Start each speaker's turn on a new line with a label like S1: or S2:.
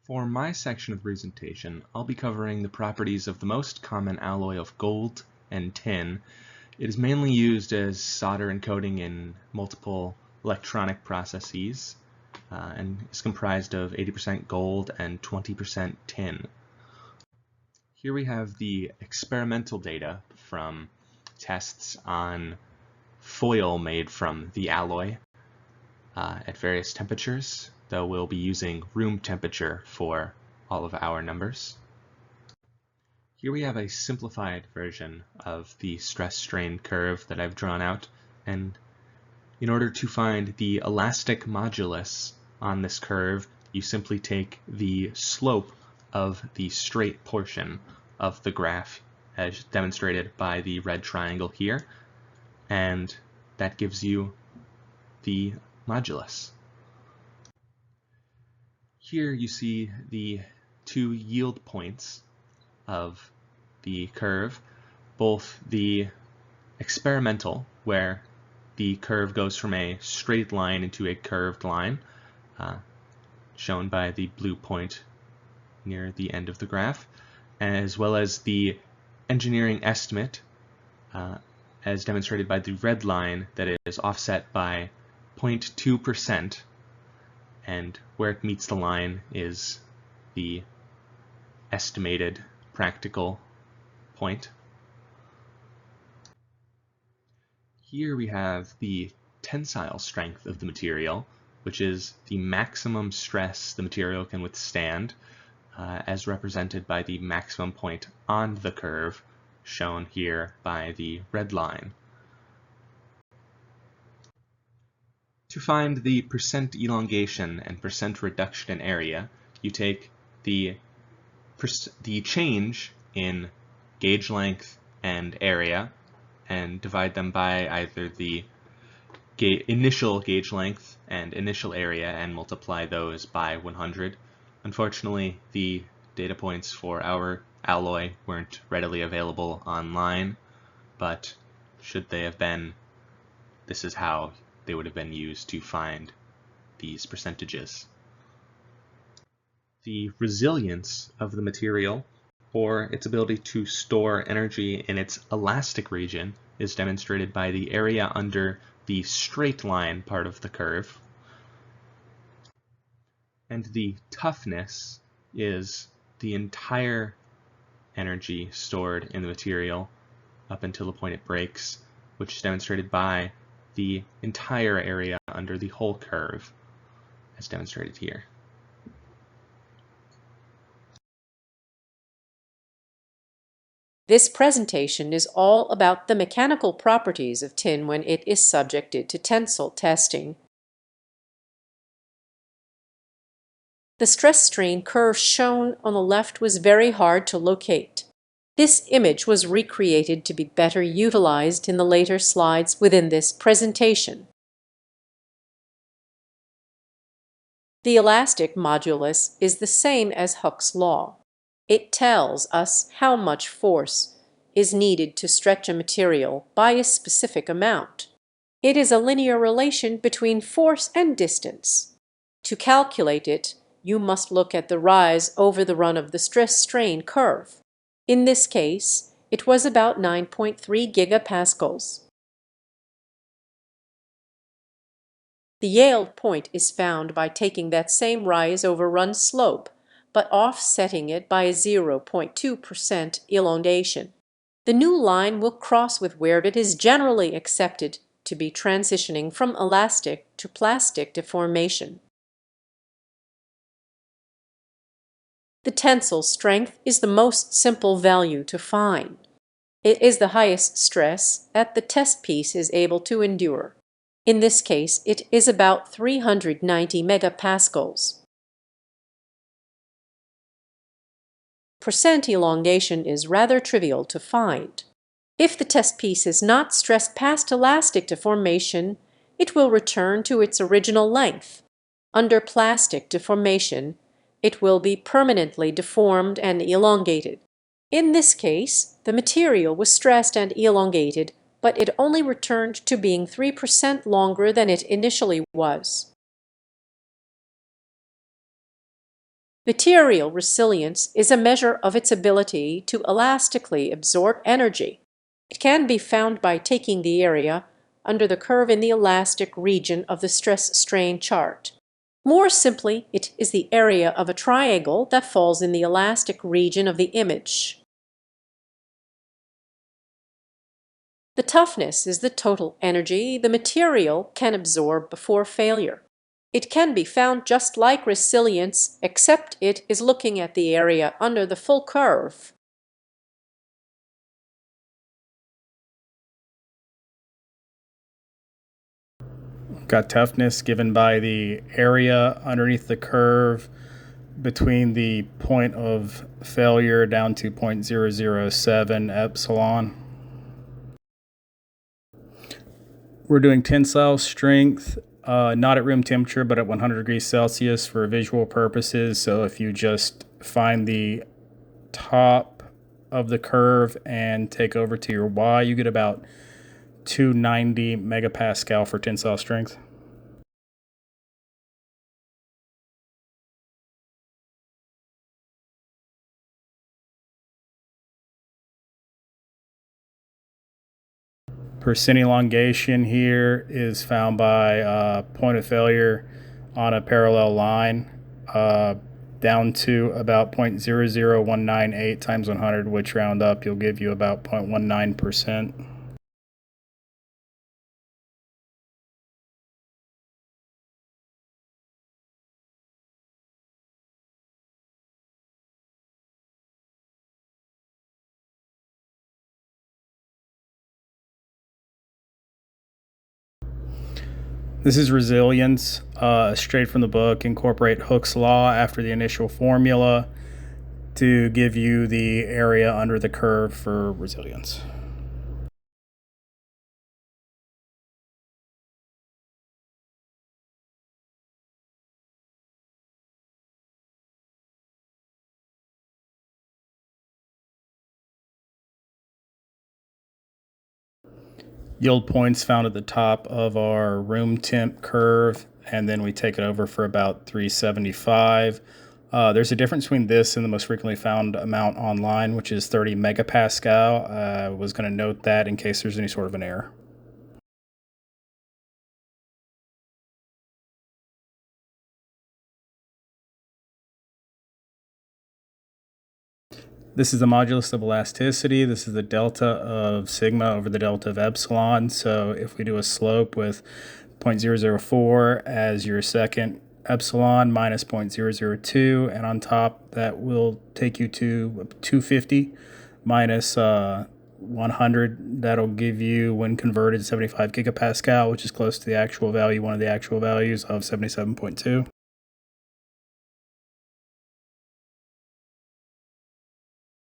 S1: For my section of the presentation, I'll be covering the properties of the most common alloy of gold and tin. It is mainly used as solder and coating in multiple electronic processes and is comprised of 80% gold and 20% tin. Here we have the experimental data from tests on foil made from the alloy at various temperatures, though we'll be using room temperature for all of our numbers. Here we have a simplified version of the stress-strain curve that I've drawn out, and in order to find the elastic modulus on this curve, you simply take the slope of the straight portion of the graph as demonstrated by the red triangle here, and that gives you the modulus. Here you see the two yield points of the curve, both the experimental, where the curve goes from a straight line into a curved line, shown by the blue point near the end of the graph, as well as the engineering estimate, as demonstrated by the red line that is offset by 0.2%, and where it meets the line is the estimated practical point. Here we have the tensile strength of the material, which is the maximum stress the material can withstand, as represented by the maximum point on the curve, shown here by the red line. To find the percent elongation and percent reduction in area, you take the change in gauge length and area and divide them by either the initial gauge length and initial area and multiply those by 100. Unfortunately, the data points for our alloy weren't readily available online, but should they have been, this is how they would have been used to find these percentages. The resilience of the material, or its ability to store energy in its elastic region, is demonstrated by the area under the straight line part of the curve. And the toughness is the entire energy stored in the material up until the point it breaks, which is demonstrated by the entire area under the whole curve, as demonstrated here.
S2: This presentation is all about the mechanical properties of tin when it is subjected to tensile testing. The stress-strain curve shown on the left was very hard to locate. This image was recreated to be better utilized in the later slides within this presentation. The elastic modulus is the same as Hooke's law. It tells us how much force is needed to stretch a material by a specific amount. It is a linear relation between force and distance. To calculate it, you must look at the rise over the run of the stress-strain curve. In this case, it was about 9.3 gigapascals. The yield point is found by taking that same rise over run slope, but offsetting it by a 0.2% elongation. The new line will cross with where it is generally accepted to be transitioning from elastic to plastic deformation. The tensile strength is the most simple value to find. It is the highest stress that the test piece is able to endure. In this case, it is about 390 megapascals. Percent elongation is rather trivial to find. If the test piece is not stressed past elastic deformation, it will return to its original length. Under plastic deformation, it will be permanently deformed and elongated. In this case, the material was stressed and elongated, but it only returned to being 3% longer than it initially was. Material resilience is a measure of its ability to elastically absorb energy. It can be found by taking the area under the curve in the elastic region of the stress-strain chart. More simply, it is the area of a triangle that falls in the elastic region of the image. The toughness is the total energy the material can absorb before failure. It can be found just like resilience, except it is looking at the area under the full curve.
S3: Got toughness given by the area underneath the curve between the point of failure down to 0.007 epsilon. We're doing tensile strength, not at room temperature, but at 100 degrees Celsius for visual purposes. So if you just find the top of the curve and take over to your Y, you get about 290 megapascal for tensile strength. Percent elongation here is found by point of failure on a parallel line down to about 0.00198 times 100, which round up you'll give you about 0.19%. This is resilience, straight from the book. Incorporate Hooke's law after the initial formula to give you the area under the curve for resilience. Yield points found at the top of our room temp curve, and then we take it over for about 375. There's a difference between this and the most frequently found amount online, which is 30 megapascal. I was going to note that in case there's any sort of an error. This is the modulus of elasticity. This is the delta of sigma over the delta of epsilon. So if we do a slope with 0.004 as your second epsilon minus 0.002, and on top that will take you to 250 minus 100. That'll give you, when converted, 75 gigapascal, which is close to the actual value, one of the actual values of 77.2.